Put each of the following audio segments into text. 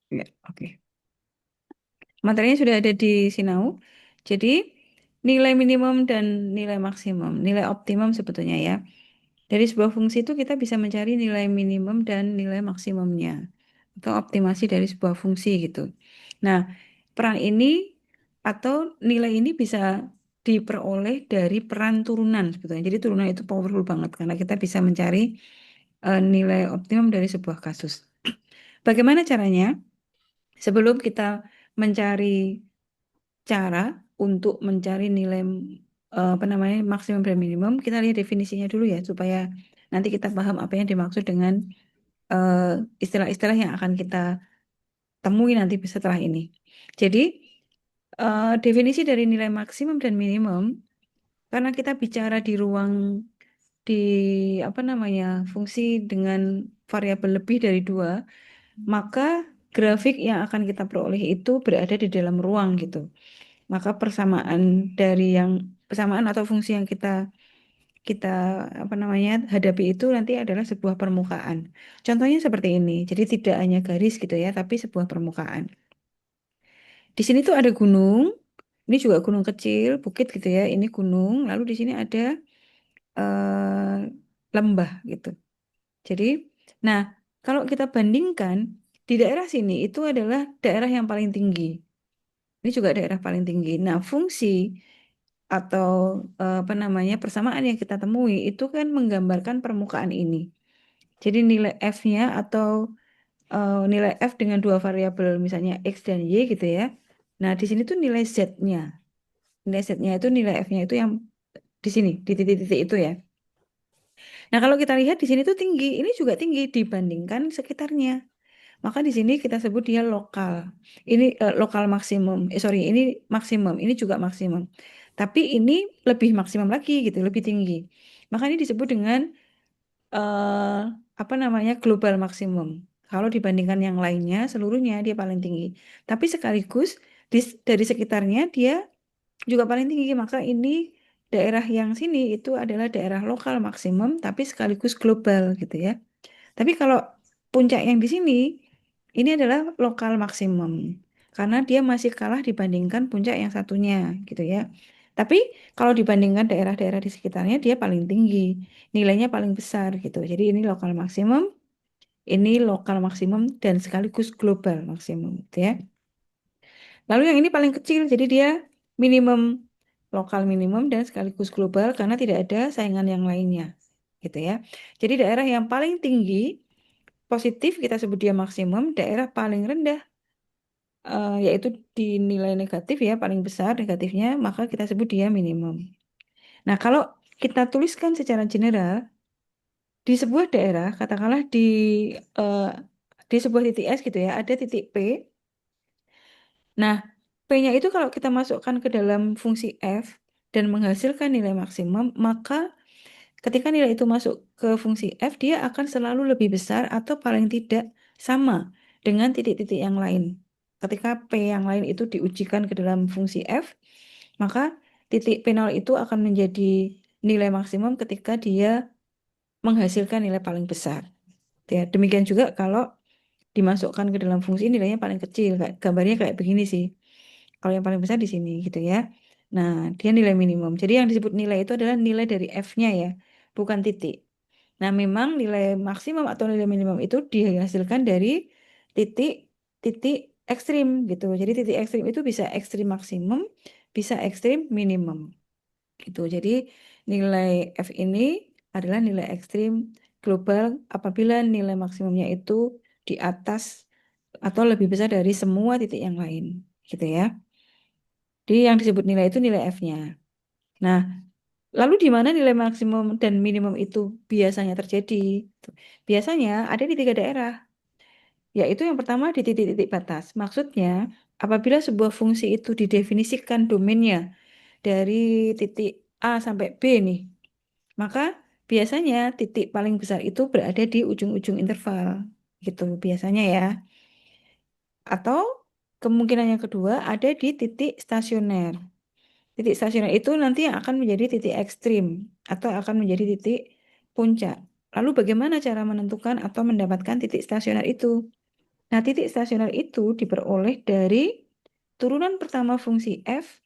Ya, oke. Materinya sudah ada di Sinau. Jadi nilai minimum dan nilai maksimum, nilai optimum sebetulnya ya. Dari sebuah fungsi itu kita bisa mencari nilai minimum dan nilai maksimumnya atau optimasi dari sebuah fungsi gitu. Nah, peran ini atau nilai ini bisa diperoleh dari peran turunan sebetulnya. Jadi turunan itu powerful banget karena kita bisa mencari nilai optimum dari sebuah kasus. Bagaimana caranya? Sebelum kita mencari cara untuk mencari nilai apa namanya maksimum dan minimum, kita lihat definisinya dulu ya supaya nanti kita paham apa yang dimaksud dengan eh, istilah-istilah yang akan kita temui nanti setelah ini. Jadi definisi dari nilai maksimum dan minimum karena kita bicara di ruang di apa namanya fungsi dengan variabel lebih dari dua, maka grafik yang akan kita peroleh itu berada di dalam ruang gitu. Maka persamaan dari yang persamaan atau fungsi yang kita kita apa namanya hadapi itu nanti adalah sebuah permukaan. Contohnya seperti ini. Jadi tidak hanya garis gitu ya, tapi sebuah permukaan. Di sini tuh ada gunung. Ini juga gunung kecil, bukit gitu ya. Ini gunung. Lalu di sini ada lembah gitu. Jadi, nah kalau kita bandingkan di daerah sini itu adalah daerah yang paling tinggi. Ini juga daerah paling tinggi. Nah, fungsi atau apa namanya persamaan yang kita temui itu kan menggambarkan permukaan ini. Jadi nilai F-nya atau nilai F dengan dua variabel misalnya X dan Y gitu ya. Nah, di sini tuh nilai Z-nya. Nilai Z-nya itu nilai F-nya itu yang di sini, di titik-titik itu ya. Nah, kalau kita lihat di sini tuh tinggi, ini juga tinggi dibandingkan sekitarnya. Maka di sini kita sebut dia lokal. Ini lokal maksimum. Sorry, ini maksimum. Ini juga maksimum. Tapi ini lebih maksimum lagi gitu, lebih tinggi. Maka ini disebut dengan eh, apa namanya global maksimum. Kalau dibandingkan yang lainnya, seluruhnya dia paling tinggi. Tapi sekaligus dari sekitarnya dia juga paling tinggi. Maka ini daerah yang sini itu adalah daerah lokal maksimum, tapi sekaligus global gitu ya. Tapi kalau puncak yang di sini, ini adalah lokal maksimum. Karena dia masih kalah dibandingkan puncak yang satunya, gitu ya. Tapi kalau dibandingkan daerah-daerah di sekitarnya, dia paling tinggi. Nilainya paling besar, gitu. Jadi ini lokal maksimum, dan sekaligus global maksimum, gitu ya. Lalu yang ini paling kecil, jadi dia minimum, lokal minimum, dan sekaligus global, karena tidak ada saingan yang lainnya, gitu ya. Jadi daerah yang paling tinggi, positif kita sebut dia maksimum, daerah paling rendah yaitu di nilai negatif ya paling besar negatifnya maka kita sebut dia minimum. Nah, kalau kita tuliskan secara general di sebuah daerah katakanlah eh, di sebuah titik S gitu ya ada titik P. Nah, P-nya itu kalau kita masukkan ke dalam fungsi F dan menghasilkan nilai maksimum, maka ketika nilai itu masuk ke fungsi F, dia akan selalu lebih besar atau paling tidak sama dengan titik-titik yang lain. Ketika P yang lain itu diujikan ke dalam fungsi F, maka titik P0 itu akan menjadi nilai maksimum ketika dia menghasilkan nilai paling besar. Ya, demikian juga kalau dimasukkan ke dalam fungsi nilainya paling kecil. Gambarnya kayak begini sih. Kalau yang paling besar di sini gitu ya. Nah, dia nilai minimum. Jadi yang disebut nilai itu adalah nilai dari F-nya ya, bukan titik. Nah, memang nilai maksimum atau nilai minimum itu dihasilkan dari titik titik ekstrim gitu. Jadi titik ekstrim itu bisa ekstrim maksimum, bisa ekstrim minimum gitu. Jadi nilai F ini adalah nilai ekstrim global apabila nilai maksimumnya itu di atas atau lebih besar dari semua titik yang lain gitu ya. Jadi yang disebut nilai itu nilai F-nya. Nah, lalu di mana nilai maksimum dan minimum itu biasanya terjadi? Biasanya ada di tiga daerah, yaitu yang pertama di titik-titik batas. Maksudnya, apabila sebuah fungsi itu didefinisikan domainnya dari titik A sampai B nih, maka biasanya titik paling besar itu berada di ujung-ujung interval, gitu biasanya ya. Atau kemungkinan yang kedua ada di titik stasioner. Titik stasioner itu nanti yang akan menjadi titik ekstrim atau akan menjadi titik puncak. Lalu bagaimana cara menentukan atau mendapatkan titik stasioner itu? Nah, titik stasioner itu diperoleh dari turunan pertama fungsi f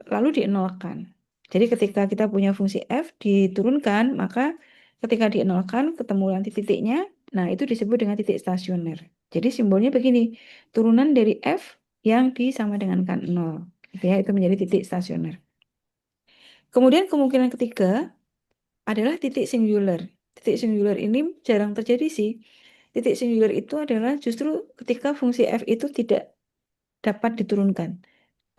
lalu dienolkan. Jadi ketika kita punya fungsi f diturunkan, maka ketika dienolkan ketemu nanti titiknya, nah itu disebut dengan titik stasioner. Jadi simbolnya begini, turunan dari f yang disama dengankan 0. Gitu ya, itu menjadi titik stasioner. Kemudian kemungkinan ketiga adalah titik singular. Titik singular ini jarang terjadi sih. Titik singular itu adalah justru ketika fungsi f itu tidak dapat diturunkan.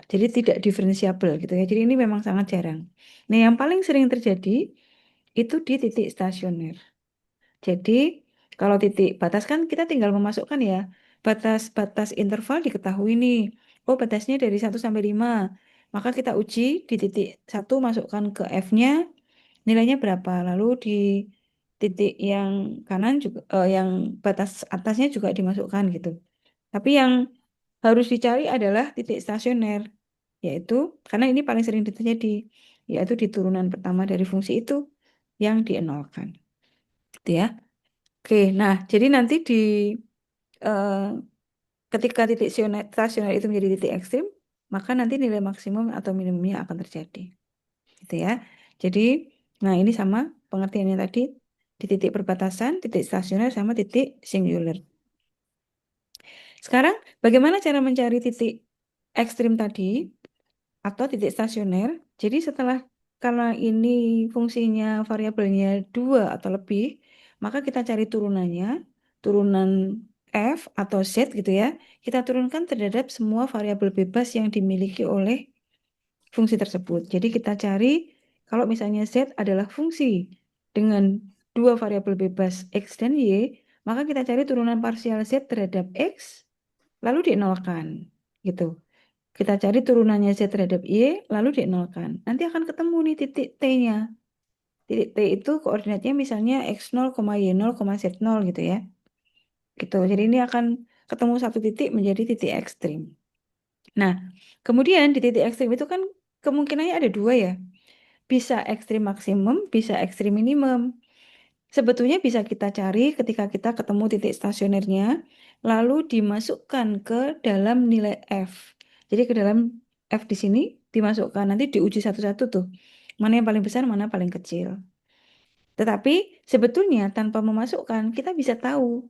Jadi tidak diferensiabel gitu ya. Jadi ini memang sangat jarang. Nah, yang paling sering terjadi itu di titik stasioner. Jadi kalau titik batas kan kita tinggal memasukkan ya. Batas-batas interval diketahui nih. Oh, batasnya dari 1 sampai 5. Maka kita uji di titik 1 masukkan ke F-nya nilainya berapa. Lalu di titik yang kanan juga yang batas atasnya juga dimasukkan gitu. Tapi yang harus dicari adalah titik stasioner, yaitu karena ini paling sering terjadi, yaitu di turunan pertama dari fungsi itu yang dienolkan, gitu ya. Oke, nah jadi nanti di eh, ketika titik stasioner itu menjadi titik ekstrim, maka nanti nilai maksimum atau minimumnya akan terjadi, gitu ya. Jadi, nah ini sama pengertiannya tadi di titik perbatasan, titik stasioner sama titik singular. Sekarang, bagaimana cara mencari titik ekstrim tadi atau titik stasioner? Jadi setelah karena ini fungsinya variabelnya 2 atau lebih, maka kita cari turunannya, turunan f atau z gitu ya. Kita turunkan terhadap semua variabel bebas yang dimiliki oleh fungsi tersebut. Jadi kita cari kalau misalnya z adalah fungsi dengan dua variabel bebas x dan y, maka kita cari turunan parsial z terhadap x lalu dienolkan gitu. Kita cari turunannya Z terhadap Y, lalu dienolkan. Nanti akan ketemu nih titik T-nya. Titik T itu koordinatnya misalnya X0, Y0, Z0 gitu ya. Gitu. Jadi ini akan ketemu satu titik menjadi titik ekstrim. Nah, kemudian di titik ekstrim itu kan kemungkinannya ada dua ya. Bisa ekstrim maksimum, bisa ekstrim minimum. Sebetulnya bisa kita cari ketika kita ketemu titik stasionernya, lalu dimasukkan ke dalam nilai F. Jadi ke dalam F di sini dimasukkan, nanti diuji satu-satu tuh. Mana yang paling besar, mana paling kecil. Tetapi sebetulnya tanpa memasukkan, kita bisa tahu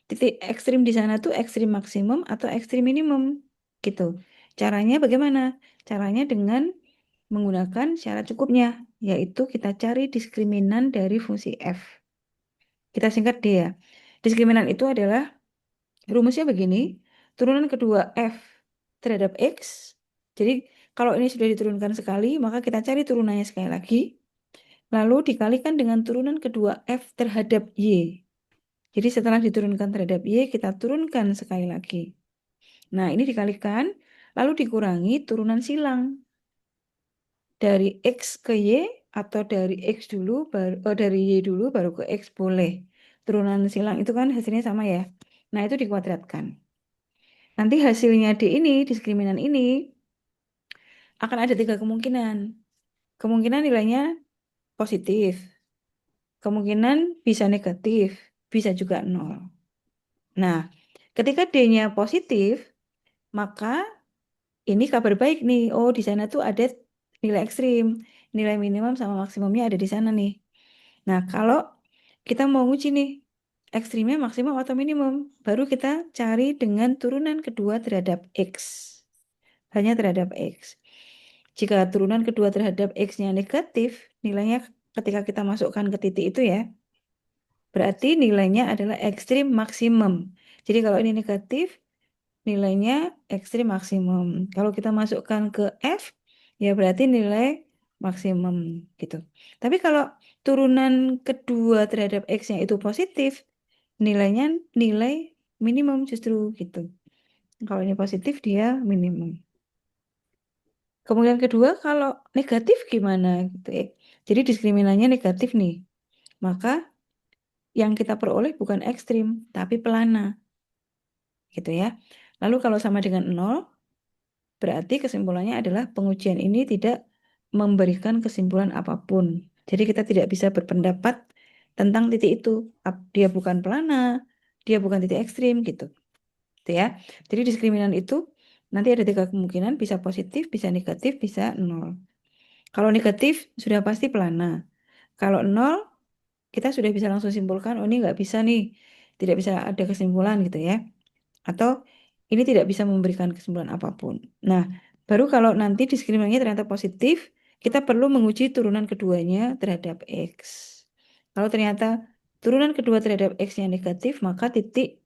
titik ekstrim di sana tuh ekstrim maksimum atau ekstrim minimum. Gitu. Caranya bagaimana? Caranya dengan menggunakan syarat cukupnya, yaitu kita cari diskriminan dari fungsi F. Kita singkat D ya. Diskriminan itu adalah rumusnya begini. Turunan kedua F terhadap X. Jadi kalau ini sudah diturunkan sekali, maka kita cari turunannya sekali lagi. Lalu dikalikan dengan turunan kedua F terhadap Y. Jadi setelah diturunkan terhadap Y, kita turunkan sekali lagi. Nah, ini dikalikan, lalu dikurangi turunan silang. Dari X ke Y, atau dari X dulu, dari Y dulu, baru ke X boleh. Turunan silang itu kan hasilnya sama ya. Nah, itu dikuadratkan. Nanti hasilnya D ini, diskriminan ini, akan ada 3 kemungkinan. Kemungkinan nilainya positif. Kemungkinan bisa negatif. Bisa juga 0. Nah, ketika D-nya positif, maka ini kabar baik nih. Oh, di sana tuh ada nilai ekstrim. Nilai minimum sama maksimumnya ada di sana nih. Nah, kalau kita mau uji nih, ekstrimnya maksimum atau minimum, baru kita cari dengan turunan kedua terhadap X. Hanya terhadap X. Jika turunan kedua terhadap X-nya negatif, nilainya ketika kita masukkan ke titik itu ya, berarti nilainya adalah ekstrim maksimum. Jadi kalau ini negatif, nilainya ekstrim maksimum. Kalau kita masukkan ke F, ya berarti nilai maksimum gitu. Tapi kalau turunan kedua terhadap X-nya itu positif, nilainya nilai minimum justru gitu. Kalau ini positif, dia minimum. Kemudian kedua, kalau negatif gimana gitu ya. Jadi diskriminannya negatif nih. Maka yang kita peroleh bukan ekstrim, tapi pelana. Gitu ya. Lalu kalau sama dengan 0, berarti kesimpulannya adalah pengujian ini tidak memberikan kesimpulan apapun. Jadi kita tidak bisa berpendapat tentang titik itu. Dia bukan pelana, dia bukan titik ekstrim gitu. Gitu ya. Jadi diskriminan itu nanti ada tiga kemungkinan, bisa positif, bisa negatif, bisa nol. Kalau negatif sudah pasti pelana. Kalau nol kita sudah bisa langsung simpulkan, oh ini nggak bisa nih, tidak bisa ada kesimpulan gitu ya. Atau ini tidak bisa memberikan kesimpulan apapun. Nah, baru kalau nanti diskriminannya ternyata positif, kita perlu menguji turunan keduanya terhadap X. Kalau ternyata turunan kedua terhadap X-nya negatif, maka titik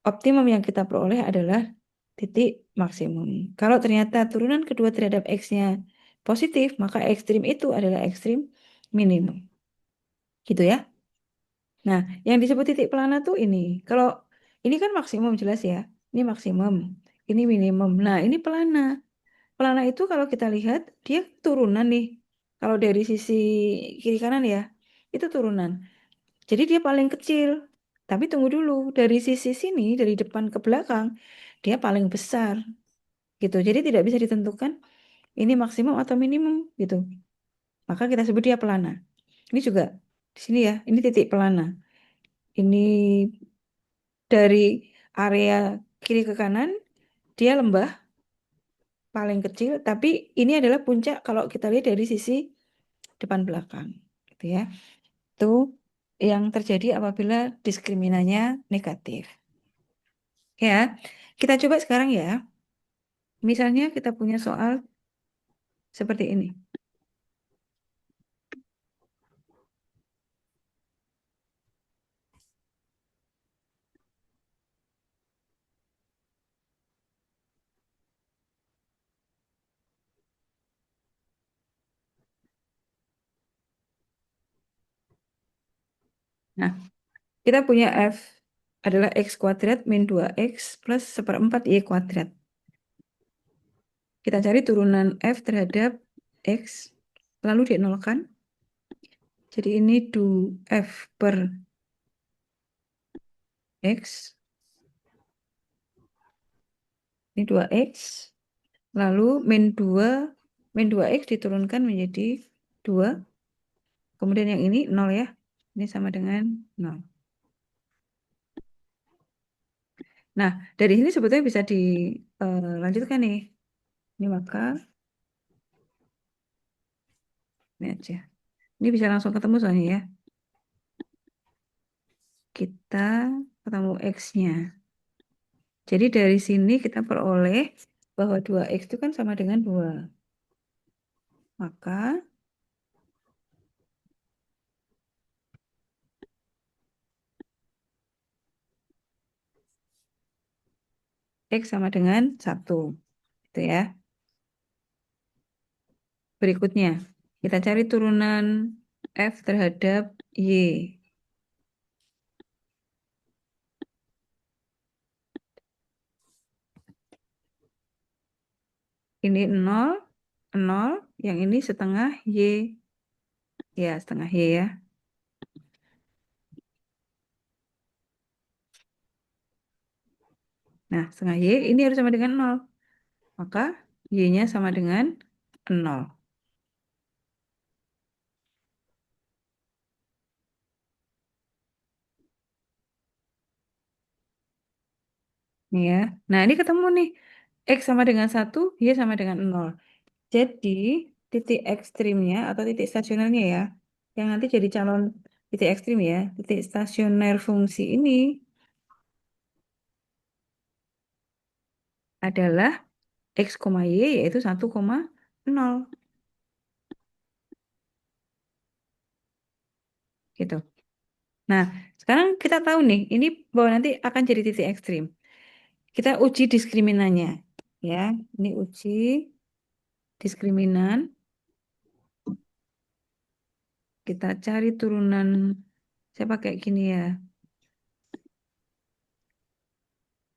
optimum yang kita peroleh adalah titik maksimum. Kalau ternyata turunan kedua terhadap X-nya positif, maka ekstrim itu adalah ekstrim minimum. Gitu ya. Nah, yang disebut titik pelana tuh ini. Kalau ini kan maksimum jelas ya. Ini maksimum, ini minimum. Nah, ini pelana. Pelana itu kalau kita lihat dia turunan nih. Kalau dari sisi kiri kanan ya, itu turunan. Jadi dia paling kecil. Tapi tunggu dulu, dari sisi sini, dari depan ke belakang, dia paling besar gitu. Jadi tidak bisa ditentukan ini maksimum atau minimum gitu. Maka kita sebut dia pelana. Ini juga di sini ya, ini titik pelana. Ini dari area kiri ke kanan dia lembah paling kecil, tapi ini adalah puncak kalau kita lihat dari sisi depan belakang, gitu ya. Itu yang terjadi apabila diskriminannya negatif. Ya, kita coba sekarang ya. Misalnya kita punya soal seperti ini. Nah, kita punya F adalah X kuadrat min 2X plus seperempat Y kuadrat. Kita cari turunan F terhadap X, lalu dinolkan. Jadi ini 2F per X, ini 2X, lalu min 2X diturunkan menjadi 2, kemudian yang ini 0 ya, ini sama dengan 0. Nah, dari sini sebetulnya bisa dilanjutkan nih. Ini maka, ini aja. Ini bisa langsung ketemu soalnya ya. Kita ketemu X-nya. Jadi dari sini kita peroleh bahwa 2X itu kan sama dengan 2. Maka X sama dengan 1. Gitu ya. Berikutnya, kita cari turunan F terhadap Y. Ini 0, 0, yang ini setengah Y. Ya, setengah Y ya. Nah, setengah Y ini harus sama dengan 0. Maka Y-nya sama dengan 0. Nih ya. Nah, ini ketemu nih. X sama dengan 1, Y sama dengan 0. Jadi, titik ekstrimnya atau titik stasionernya ya, yang nanti jadi calon titik ekstrim ya, titik stasioner fungsi ini adalah X, Y yaitu 1,0 gitu. Nah, sekarang kita tahu nih, ini bahwa nanti akan jadi titik ekstrim. Kita uji diskriminannya. Ya, ini uji diskriminan. Kita cari turunan, saya pakai gini ya,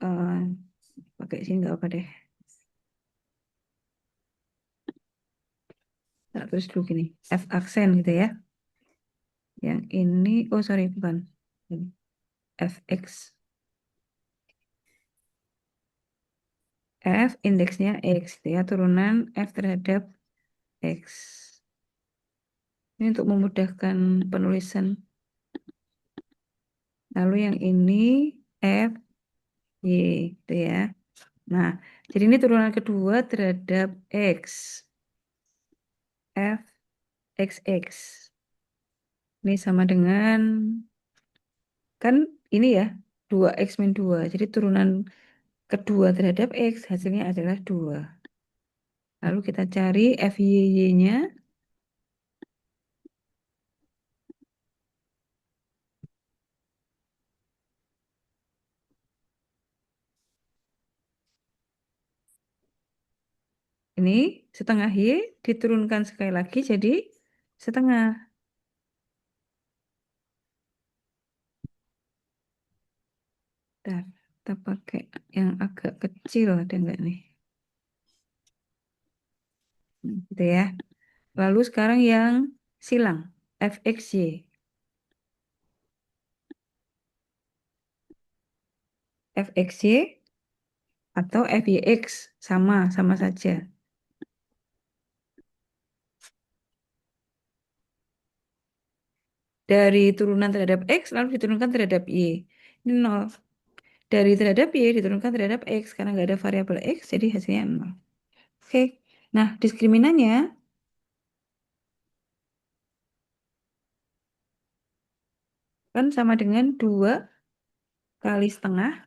eh, pakai sini nggak apa deh. Tak terus dulu gini, F aksen gitu ya. Yang ini, oh sorry, bukan. Ini, fx. F indeksnya X, gitu ya. Turunan F terhadap X. Ini untuk memudahkan penulisan. Lalu yang ini F, Y, gitu ya. Nah, jadi ini turunan kedua terhadap X. F, X, X. Ini sama dengan, kan ini ya, 2X min 2. Jadi turunan kedua terhadap X hasilnya adalah 2. Lalu kita cari FYY-nya. Ini setengah Y diturunkan sekali lagi jadi setengah. Bentar, kita pakai yang agak kecil ada enggak nih? Gitu ya. Lalu sekarang yang silang, FXY. FXY atau FYX sama saja. Dari turunan terhadap X lalu diturunkan terhadap Y. Ini 0. Dari terhadap Y diturunkan terhadap X karena nggak ada variabel X jadi hasilnya 0. Oke. Nah, diskriminannya kan sama dengan 2 kali setengah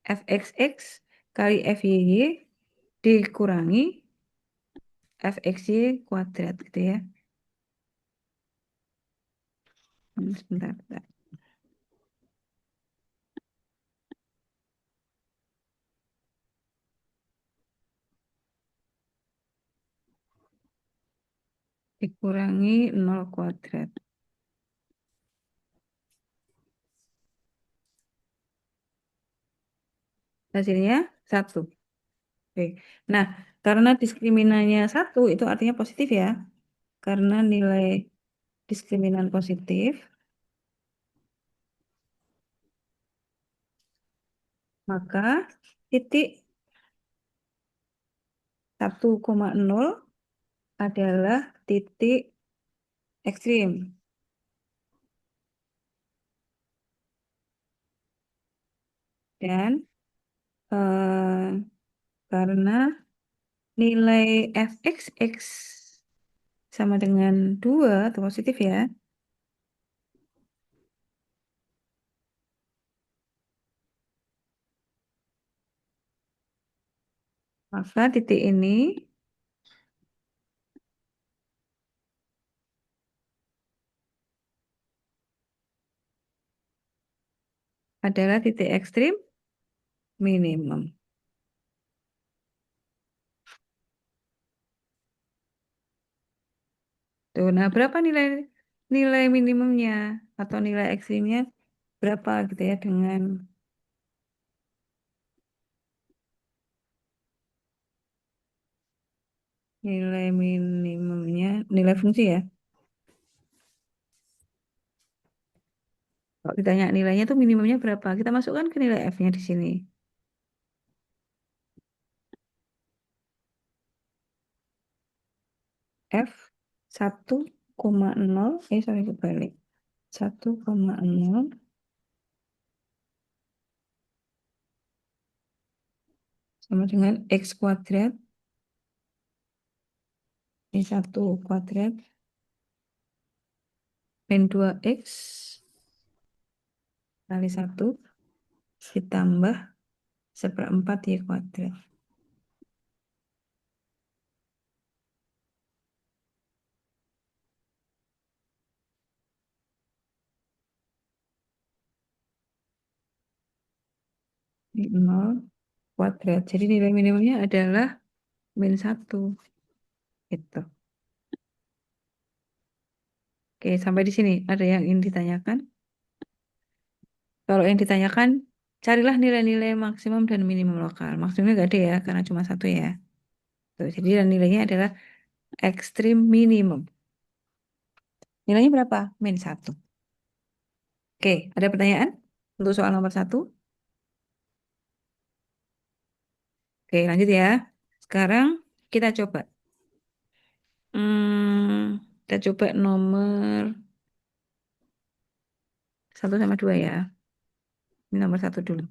fxx kali fyy dikurangi fxy kuadrat gitu ya. Sebentar. Dikurangi 0 kuadrat. Hasilnya 1. Oke. Nah, karena diskriminannya 1 itu artinya positif ya. Karena nilai diskriminan positif, maka titik 1,0 adalah titik ekstrim. Dan eh, karena nilai fxx sama dengan 2 atau positif ya, maka titik ini adalah titik ekstrim minimum. Tuh, nah berapa nilai nilai minimumnya atau nilai ekstrimnya berapa gitu ya dengan nilai minimumnya, nilai fungsi ya. Kalau ditanya nilainya tuh minimumnya berapa, kita masukkan ke nilai F-nya di sini. F 1,0, sorry kebalik. 1,0 sama dengan X kuadrat. Ini 1 kuadrat min 2X kali 1 ditambah 1/4 Y kuadrat. Ini 0 kuadrat. Jadi nilai minimumnya adalah min 1. Gitu. Oke, sampai di sini. Ada yang ingin ditanyakan? Kalau yang ditanyakan, carilah nilai-nilai maksimum dan minimum lokal. Maksimumnya nggak ada ya, karena cuma 1 ya. Tuh, jadi nilainya adalah ekstrim minimum. Nilainya berapa? Min 1. Oke, ada pertanyaan untuk soal nomor 1? Oke, lanjut ya. Sekarang kita coba. Kita coba nomor 1 sama 2 ya. Ini nomor satu dulu.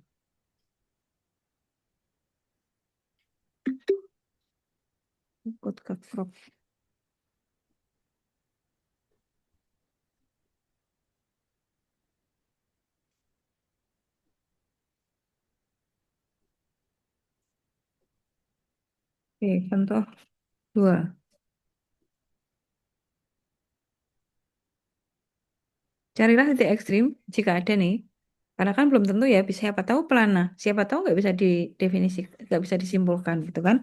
Ikut ke crop. Oke, contoh 2. Carilah titik ekstrim jika ada nih. Karena kan belum tentu ya, siapa tahu pelana, siapa tahu nggak bisa didefinisi, nggak bisa disimpulkan gitu kan.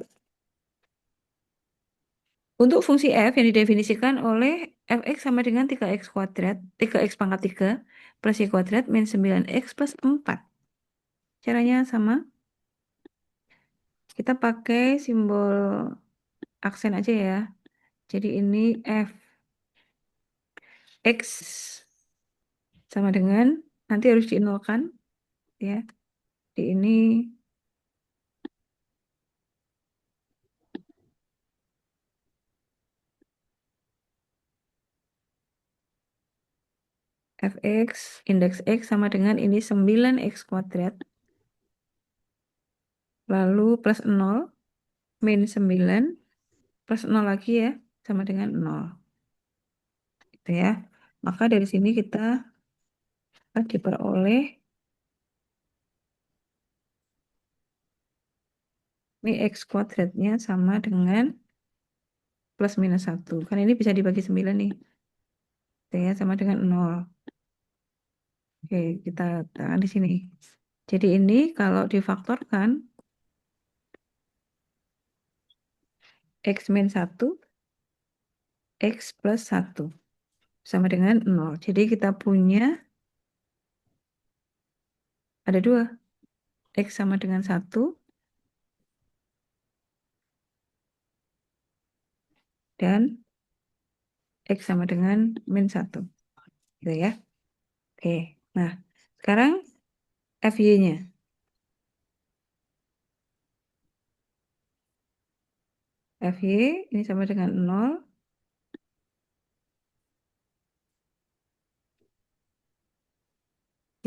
Untuk fungsi f yang didefinisikan oleh fx sama dengan 3x kuadrat, 3x pangkat 3 plus y kuadrat min 9x plus 4. Caranya sama, kita pakai simbol aksen aja ya. Jadi ini f x sama dengan, nanti harus dinolkan ya. Di ini fx, indeks x sama dengan ini 9x kuadrat. Lalu plus 0, min 9, plus 0 lagi ya, sama dengan 0. Gitu ya. Maka dari sini kita diperoleh, ini x kuadratnya sama dengan plus minus 1. Kan ini bisa dibagi 9 nih. Gitu ya, sama dengan 0. Oke, kita letakkan di sini. Jadi ini kalau difaktorkan, x min 1, x plus 1. Sama dengan 0. Jadi kita punya ada 2. X sama dengan 1 dan X sama dengan min 1. Gitu ya. Oke. Nah, sekarang FY-nya. FY ini sama dengan 0.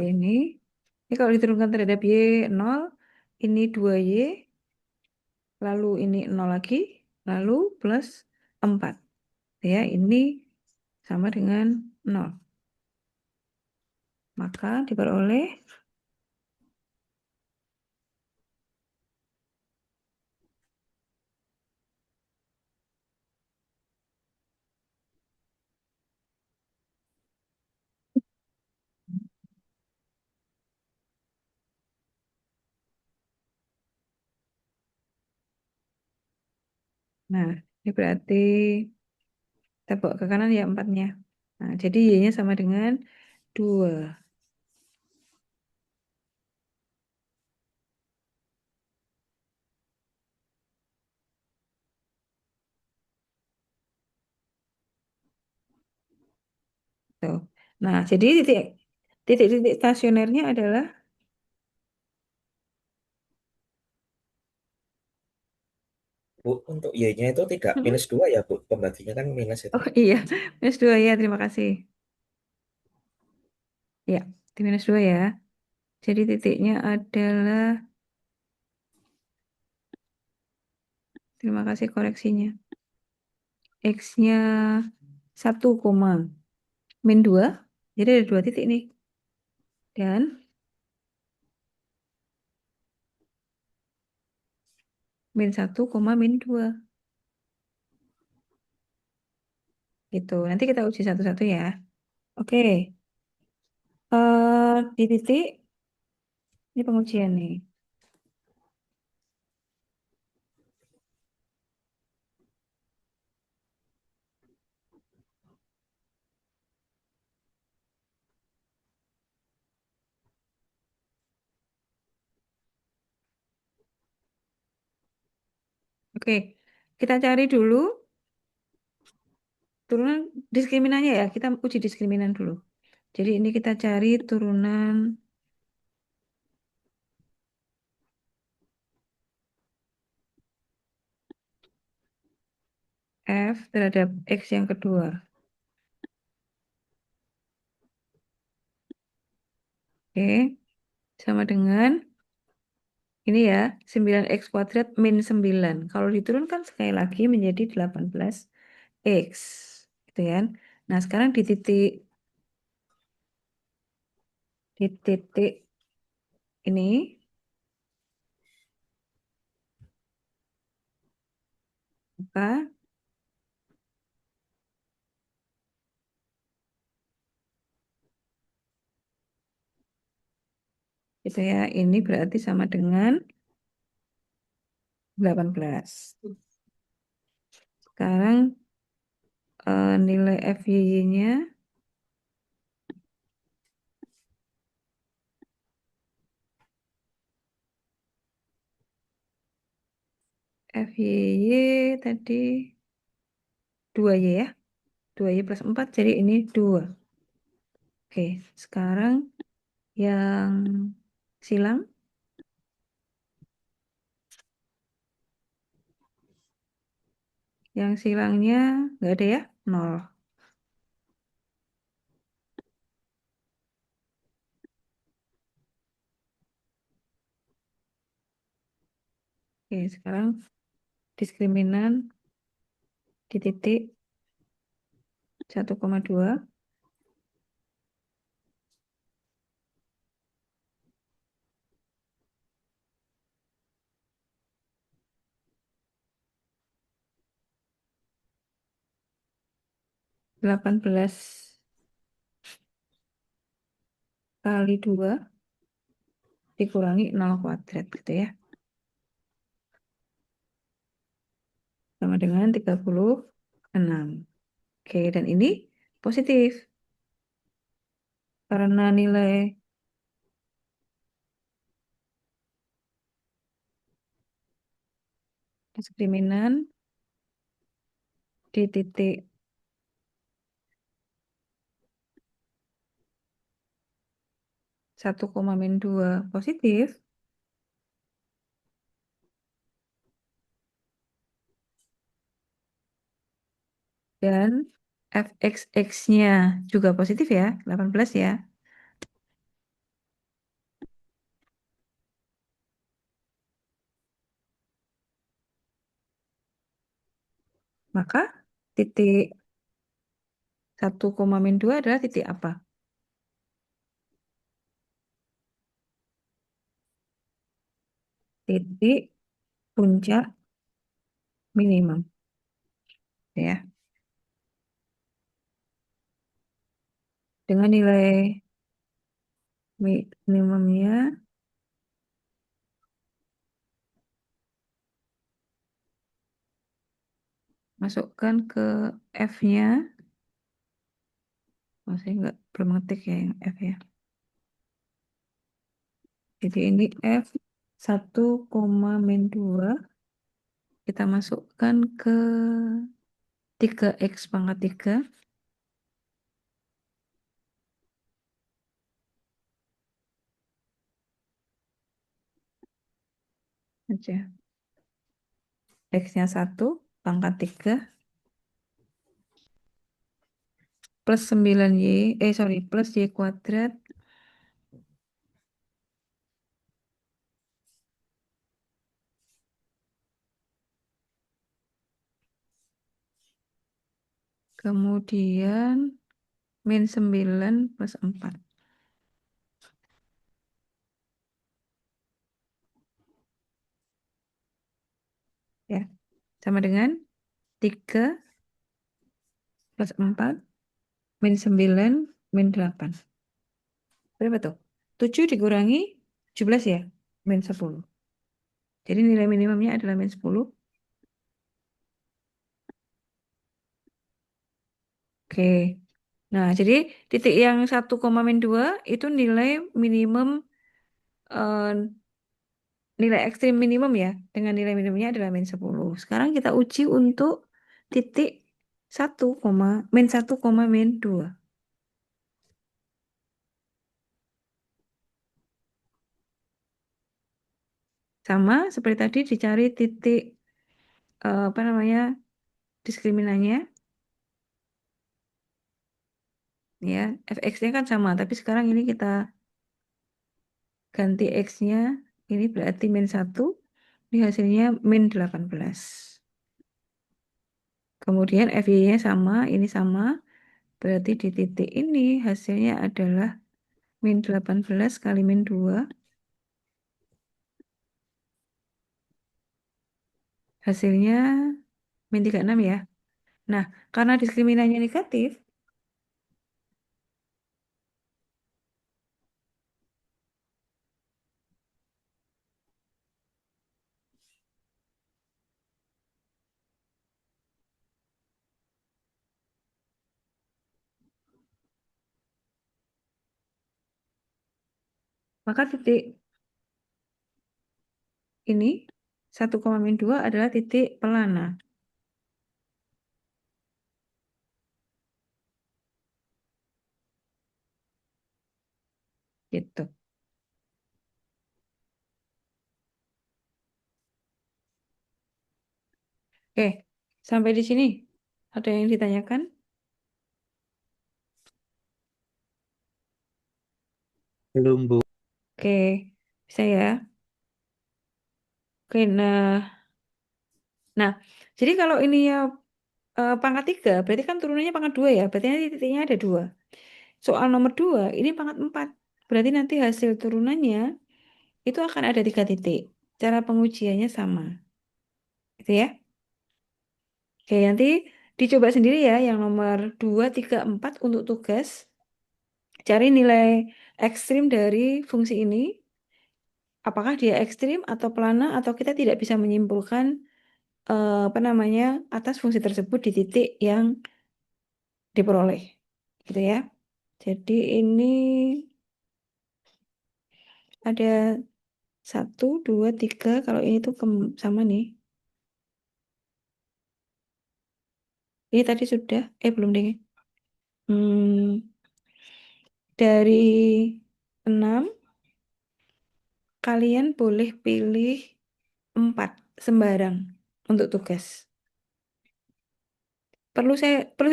Ini kalau diturunkan terhadap Y 0, ini 2Y, lalu ini 0 lagi, lalu plus 4. Ya, ini sama dengan 0. Maka diperoleh, nah, ini berarti kita bawa ke kanan ya 4-nya. Nah, jadi Y-nya sama dengan 2. Tuh. Nah, jadi titik-titik stasionernya adalah, Bu, untuk Y-nya itu tidak minus 2 ya, Bu. Pembaginya kan minus itu. oh iya, minus 2 ya, terima kasih. Ya, di minus 2 ya. Jadi titiknya adalah, terima kasih koreksinya. X-nya 1, min 2. Jadi ada 2 titik nih. Dan min 1, min 2. Gitu. Nanti kita uji satu-satu ya. Oke. Di titik, ini pengujian nih. Oke. Kita cari dulu turunan diskriminannya ya. Kita uji diskriminan dulu. Jadi ini kita cari turunan F terhadap X yang kedua. Oke. sama dengan ini ya, 9x kuadrat min 9. Kalau diturunkan sekali lagi menjadi 18x. Gitu kan. Nah, sekarang di titik ini maka gitu ya. Ini berarti sama dengan 18. Sekarang nilai FYY-nya FYY tadi 2Y ya. 2Y plus 4 jadi ini 2. Oke, sekarang yang silang, yang silangnya nggak ada ya, 0. Oke, sekarang diskriminan di titik 1,2, 18 kali 2 dikurangi 0 kuadrat gitu ya. Sama dengan 36. Oke, dan ini positif karena nilai diskriminan di titik 1,-2 positif dan fxx-nya juga positif ya, 18 ya. Maka titik 1,-2 adalah titik apa? Titik puncak minimum ya. Dengan nilai minimumnya masukkan ke F-nya. Oh, saya belum ngetik ya yang F ya. Jadi ini F 1,-2 kita masukkan ke 3x pangkat 3 aja. X-nya 1 pangkat 3 plus 9y, plus y kuadrat kemudian min 9 plus 4 ya. Sama dengan 3 plus 4 min 9 min 8. Berapa tuh? 7 dikurangi 17 ya? Min 10. Jadi nilai minimumnya adalah min 10. Oke. Nah, jadi titik yang 1,-2 itu nilai minimum, eh, nilai ekstrim minimum ya. Dengan nilai minimumnya adalah min 10. Sekarang kita uji untuk titik 1, min 1, min 2. Sama seperti tadi dicari titik apa namanya diskriminannya ya. Fx-nya kan sama, tapi sekarang ini kita ganti X-nya, ini berarti min 1, ini hasilnya min 18. Kemudian FY-nya sama, ini sama, berarti di titik ini hasilnya adalah min 18 kali min 2, hasilnya min 36 ya. Nah, karena diskriminannya negatif, maka titik ini 1,-2 adalah titik pelana. Gitu. Oke, sampai di sini. Ada yang ditanyakan? Belum, Bu. Oke, bisa ya. Oke, nah, jadi kalau ini ya pangkat 3, berarti kan turunannya pangkat 2 ya. Berarti nanti titiknya ada 2. Soal nomor 2, ini pangkat 4. Berarti nanti hasil turunannya itu akan ada 3 titik. Cara pengujiannya sama. Gitu ya. Oke, nanti dicoba sendiri ya yang nomor 2, 3, 4 untuk tugas. Cari nilai ekstrim dari fungsi ini. Apakah dia ekstrim atau pelana atau kita tidak bisa menyimpulkan apa namanya atas fungsi tersebut di titik yang diperoleh. Gitu ya. Jadi ini ada 1, 2, 3. Kalau ini tuh sama nih. Ini tadi sudah. Belum deh. Hmm, dari 6, kalian boleh pilih 4 sembarang untuk tugas. Perlu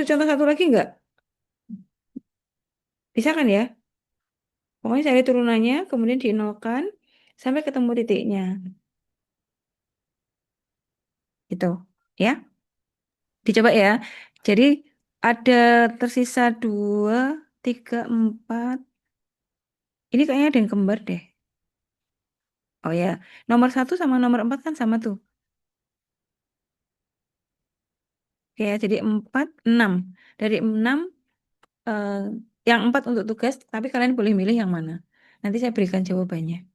contoh satu lagi nggak? Bisa kan ya? Pokoknya cari turunannya, kemudian dinolkan sampai ketemu titiknya. Gitu. Ya, dicoba ya. Jadi ada tersisa 2, 3, 4. Ini kayaknya ada yang kembar deh. Oh ya, nomor 1 sama nomor 4 kan sama tuh. Oke, ya, jadi 4, 6. Dari 6, eh, yang 4 untuk tugas, tapi kalian boleh milih yang mana. Nanti saya berikan jawabannya.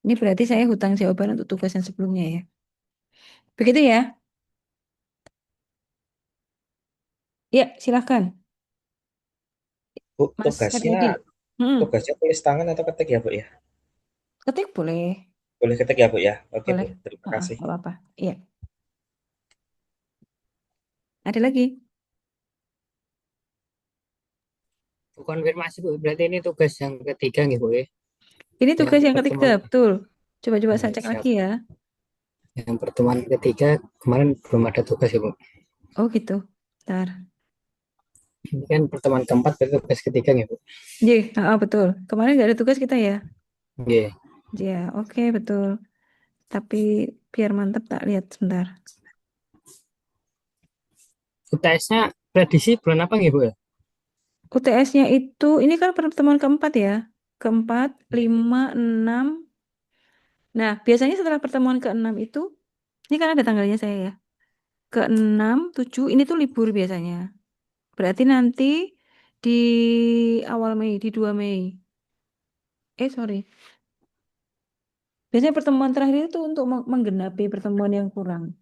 Ini berarti saya hutang jawaban untuk tugas yang sebelumnya ya. Begitu ya? Ya, silahkan. Bu, Mas tugasnya Hernedi. Hmm, tugasnya tulis tangan atau ketik ya, Bu ya? ketik boleh. Boleh ketik ya, Bu ya? Oke, Bu. Boleh. Terima Heeh, kasih. nggak apa-apa. Iya. Ada lagi? Bu, konfirmasi, Bu. Berarti ini tugas yang ketiga nih, Bu, ya? Ini Yang tugas yang ketiga, pertemuan, betul. Coba-coba saya cek siap. lagi ya. Yang pertemuan ketiga kemarin belum ada tugas ya, Bu. Oh gitu. Bentar. Ini kan pertemuan keempat, berarti tugas ketiga nih, Bu. J, betul. Kemarin nggak ada tugas kita ya. Iya. Ya, oke betul. Tapi biar mantap tak lihat sebentar. UTS-nya prediksi bulan apa nih, Bu ya? UTS-nya itu, ini kan pertemuan keempat ya. Keempat, lima, enam. Nah, biasanya setelah pertemuan keenam itu, ini kan ada tanggalnya saya ya. Keenam, tujuh, ini tuh libur biasanya. Berarti nanti di awal Mei, di 2 Mei. Sorry. Biasanya pertemuan terakhir itu untuk menggenapi pertemuan yang kurang.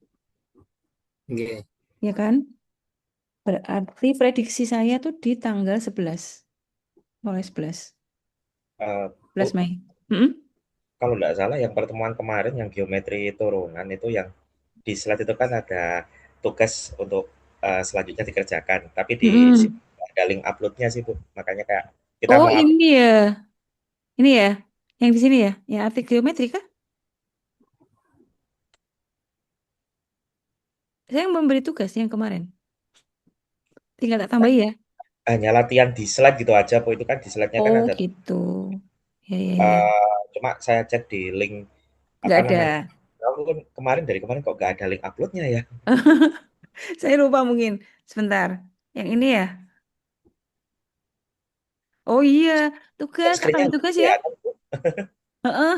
Iya. Ya kan? Berarti prediksi saya tuh di tanggal 11. Mulai 11. Bu, 11 Mei. Mm-mm. kalau nggak salah yang pertemuan kemarin yang geometri turunan itu yang di slide itu kan ada tugas untuk selanjutnya dikerjakan, tapi di sini Mm-mm. nggak ada link uploadnya sih, Bu. Makanya kayak kita Oh mau ini ya. Ini ya. Yang di sini ya. Yang arti geometri kah? Saya yang memberi tugas yang kemarin. Tinggal tak tambah ya. hanya latihan di slide gitu aja, Bu. Itu kan di slide-nya kan Oh ada gitu. Ya, ya, ya. Cuma saya cek di link Nggak apa ada. namanya? Aku kan dari kemarin kok nggak ada link uploadnya ya. Saya lupa mungkin. Sebentar. Yang ini ya. Oh iya, tugas, tak Screen-nya tambah nggak tugas ya. kelihatan. Heeh.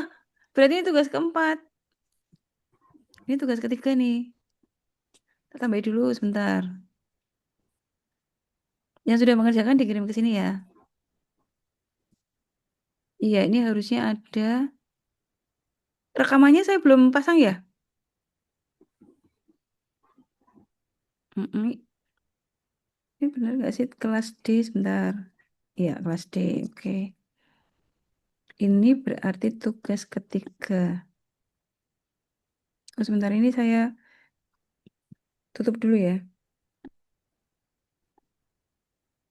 Berarti ini tugas keempat. Ini tugas ketiga nih. Tak tambah dulu sebentar. Yang sudah mengerjakan dikirim ke sini ya. Iya, ini harusnya ada. Rekamannya saya belum pasang ya? Mm-mm. Ini benar nggak sih kelas D sebentar? Iya, kelas D. Oke. Ini berarti tugas ketiga. Oh, sebentar ini saya tutup dulu ya.